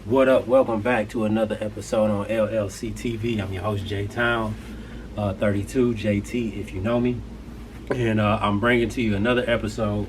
What up? Welcome back to another episode on LLC TV. I'm your host, J Town, 32 JT, if you know me. And I'm bringing to you another episode,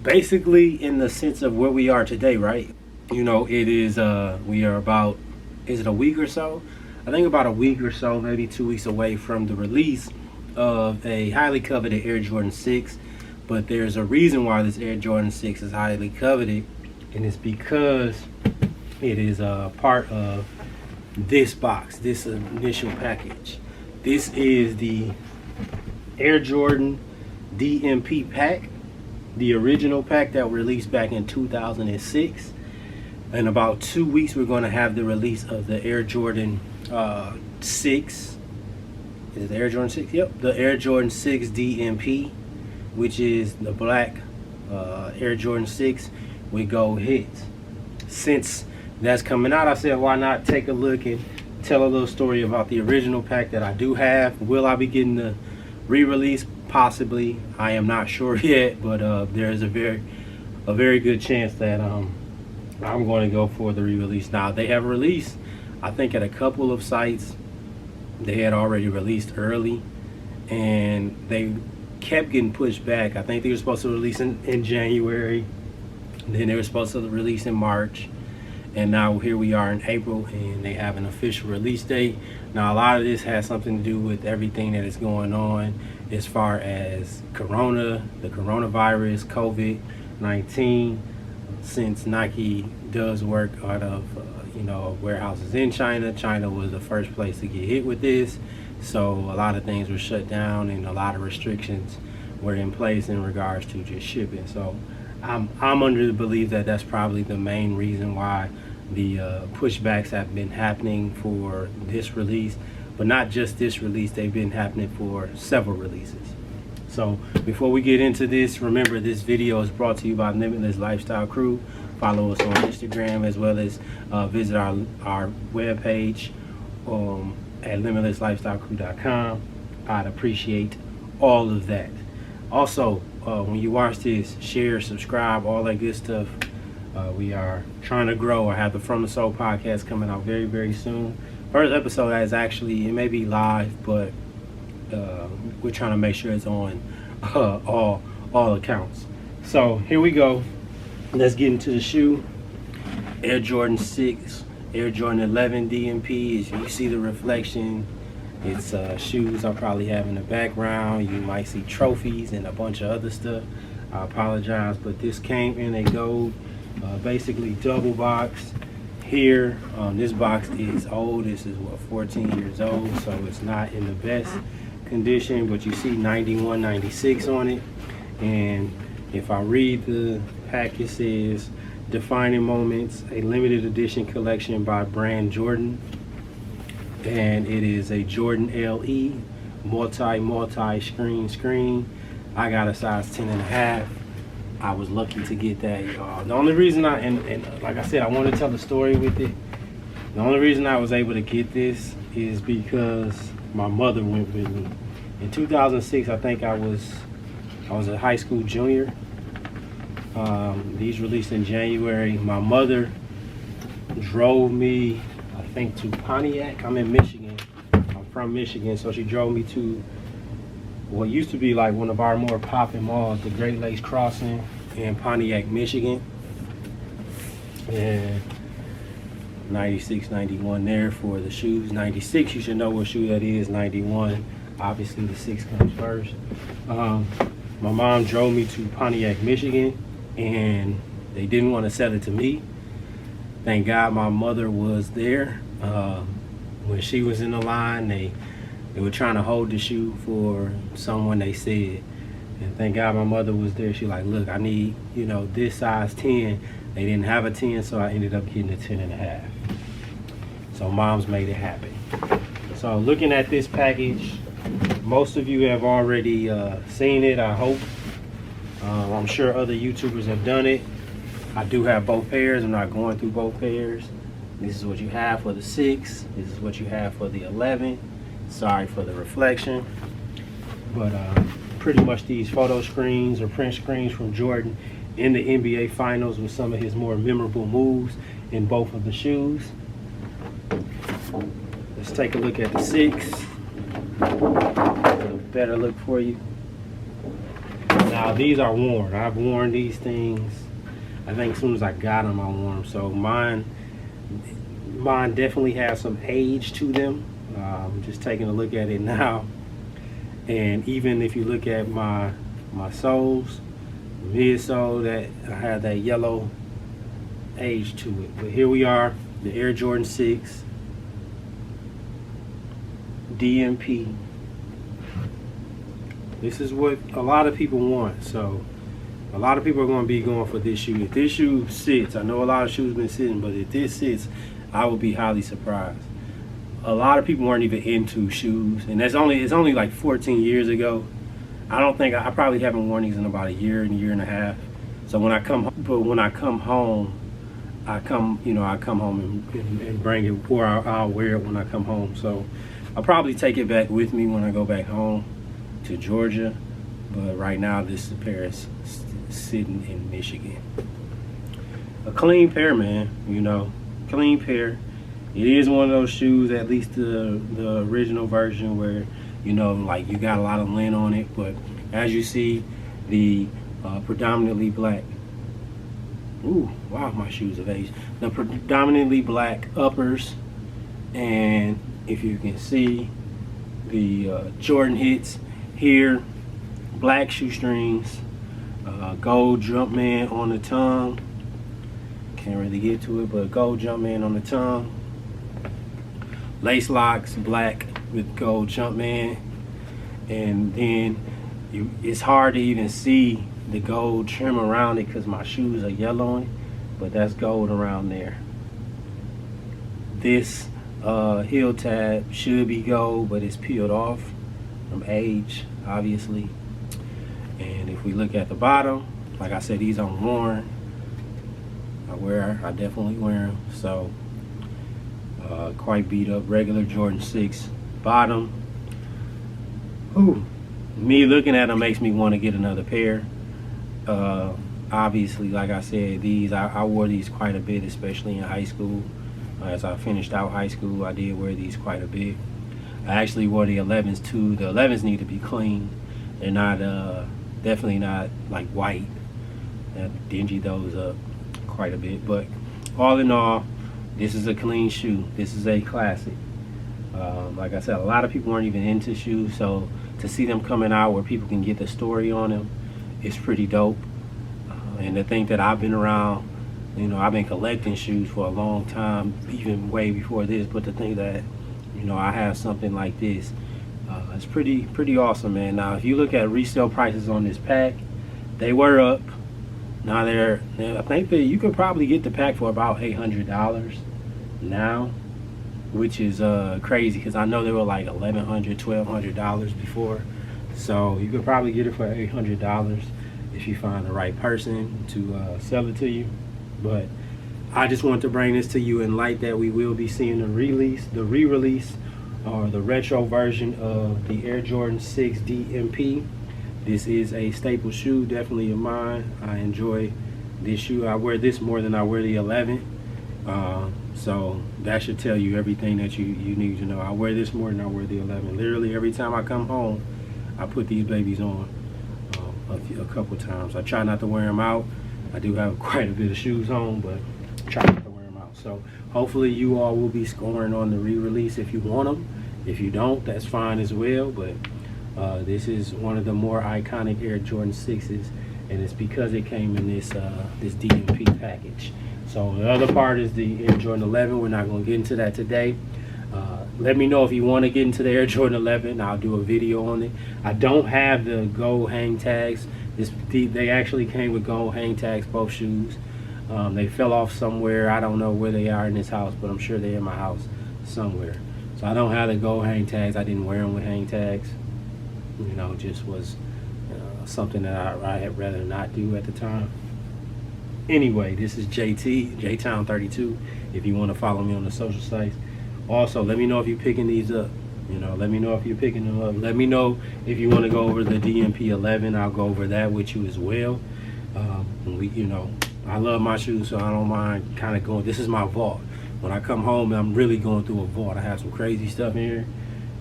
basically in the sense of where we are today, right? You know, it is, we are about, is it a week or so? I think about a week or so, maybe 2 weeks away from the release of a highly coveted Air Jordan 6. But there's a reason why this Air Jordan 6 is highly coveted, and it's because it is a part of this box, this initial package. This is the Air Jordan DMP pack, the original pack that was released back in 2006. In about 2 weeks, we're going to have the release of the Air Jordan 6. Is it the Air Jordan 6? Yep, the Air Jordan 6 DMP, which is the black Air Jordan 6 with gold hits. Since that's coming out, I said, why not take a look and tell a little story about the original pack that I do have. Will I be getting the re-release? Possibly. I am not sure yet, but there's a very good chance that I'm going to go for the re-release. Now, they have released, I think, at a couple of sites. They had already released early, and they kept getting pushed back. I think they were supposed to release in January, then they were supposed to release in March, and now here we are in April, and they have an official release date. Now, a lot of this has something to do with everything that is going on as far as Corona, the coronavirus, COVID-19. Since Nike does work out of warehouses in China, China was the first place to get hit with this. So a lot of things were shut down, and a lot of restrictions were in place in regards to just shipping. So I'm under the belief that that's probably the main reason why the pushbacks have been happening for this release. But not just this release, they've been happening for several releases. So before we get into this, remember this video is brought to you by Limitless Lifestyle Crew. Follow us on Instagram, as well as visit our webpage at limitlesslifestylecrew.com. I'd appreciate all of that. Also, when you watch this, share, subscribe, all that good stuff. We are trying to grow. I have the From the Soul podcast coming out very, very soon. First episode is actually, it may be live, but we're trying to make sure it's on all accounts. So here we go. Let's get into the shoe. Air Jordan 6, Air Jordan 11 DMP. As you see the reflection, it's shoes I probably have in the background. You might see trophies and a bunch of other stuff. I apologize, but this came in a gold, basically double box. Here, this box is old. This is 14 years old, so it's not in the best condition, but you see 91, 96 on it. And if I read the pack, it says Defining Moments, a limited edition collection by Brand Jordan. And it is a Jordan LE multi screen. I got a size 10.5. I was lucky to get that, y'all. The only reason and like I said, I want to tell the story with it. The only reason I was able to get this is because my mother went with me. In 2006, I think I was a high school junior. These released in January. My mother drove me, I think, to Pontiac. I'm in Michigan. I'm from Michigan, so she drove me to what used to be like one of our more popping malls, the Great Lakes Crossing in Pontiac, Michigan. And 96, 91 there for the shoes. 96, you should know what shoe that is. 91, obviously the 6 comes first. My mom drove me to Pontiac, Michigan, and they didn't want to sell it to me. Thank God my mother was there. When she was in the line, they were trying to hold the shoe for someone, they said. And thank God my mother was there. She like, look, I need, this size 10. They didn't have a 10, so I ended up getting a 10.5. So mom's made it happen. So looking at this package, most of you have already seen it, I hope. I'm sure other YouTubers have done it. I do have both pairs. I'm not going through both pairs. This is what you have for the 6. This is what you have for the 11. Sorry for the reflection. But pretty much these photo screens or print screens from Jordan in the NBA Finals with some of his more memorable moves in both of the shoes. Let's take a look at the 6. A better look for you. Now these are worn. I've worn these things. I think as soon as I got them, I wore them. So mine definitely have some age to them. I'm just taking a look at it now. And even if you look at my soles, midsole, that I have that yellow age to it. But here we are, the Air Jordan 6 DMP. This is what a lot of people want. So a lot of people are going to be going for this shoe. If this shoe sits, I know a lot of shoes been sitting, but if this sits, I would be highly surprised. A lot of people weren't even into shoes, and it's only like 14 years ago. I probably haven't worn these in about a year and a half. So when I come home, I come home and bring it, or I'll wear it when I come home. So I'll probably take it back with me when I go back home to Georgia. But right now, this pair is sitting in Michigan. A clean pair, man. Clean pair. It is one of those shoes, at least the original version, where like you got a lot of lint on it. But as you see, the predominantly black. Ooh, wow, my shoes have aged. The predominantly black uppers, and if you can see the Jordan hits here, black shoestrings, gold Jumpman on the tongue. Can't really get to it, but gold Jumpman on the tongue. Lace locks, black with gold Jumpman, and then it's hard to even see the gold trim around it because my shoes are yellow on it, but that's gold around there. This heel tab should be gold, but it's peeled off from age, obviously. And if we look at the bottom, like I said, these are worn. I definitely wear them. So quite beat up, regular Jordan 6 bottom. Ooh, me looking at them makes me want to get another pair. Obviously, like I said, I wore these quite a bit, especially in high school. As I finished out high school, I did wear these quite a bit. I actually wore the 11s too. The 11s need to be clean. They're not, definitely not like white. That dingy those up quite a bit. But all in all, this is a clean shoe. This is a classic. Like I said, a lot of people weren't even into shoes, so to see them coming out where people can get the story on them, it's pretty dope. And to think that I've been around, I've been collecting shoes for a long time, even way before this, but to think that, I have something like this, it's pretty awesome, man. Now, if you look at resale prices on this pack, they were up. Now I think that you could probably get the pack for about $800 now, which is crazy because I know they were like $1,100, $1,200 before. So you could probably get it for $800 if you find the right person to sell it to you. But I just want to bring this to you in light that we will be seeing the re-release or the retro version of the Air Jordan 6 DMP. This is a staple shoe, definitely of mine. I enjoy this shoe. I wear this more than I wear the 11. So that should tell you everything that you need to know. I wear this more than I wear the 11. Literally every time I come home, I put these babies on a couple times. I try not to wear them out. I do have quite a bit of shoes home, but try not to wear them out. So hopefully you all will be scoring on the re-release if you want them. If you don't, that's fine as well. But this is one of the more iconic Air Jordan 6s, and it's because it came in this DMP package. So the other part is the Air Jordan 11. We're not going to get into that today. Let me know if you want to get into the Air Jordan 11. I'll do a video on it. I don't have the gold hang tags. They actually came with gold hang tags, both shoes. They fell off somewhere. I don't know where they are in this house, but I'm sure they're in my house somewhere. So I don't have the gold hang tags. I didn't wear them with hang tags. Just was something that I had rather not do at the time. Anyway, this is JT, JTown32, if you want to follow me on the social sites. Also, let me know if you're picking these up. You know, let me know if you're picking them up. Let me know if you want to go over the DMP 11. I'll go over that with you as well. You know, I love my shoes, so I don't mind kind of going. This is my vault. When I come home, I'm really going through a vault. I have some crazy stuff in here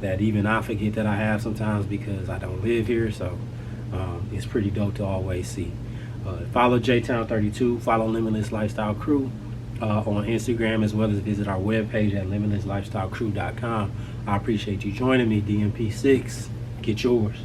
that even I forget that I have sometimes because I don't live here. So it's pretty dope to always see. Follow JTown32. Follow Limitless Lifestyle Crew on Instagram, as well as visit our webpage at limitlesslifestylecrew.com. I appreciate you joining me, DMP6. Get yours.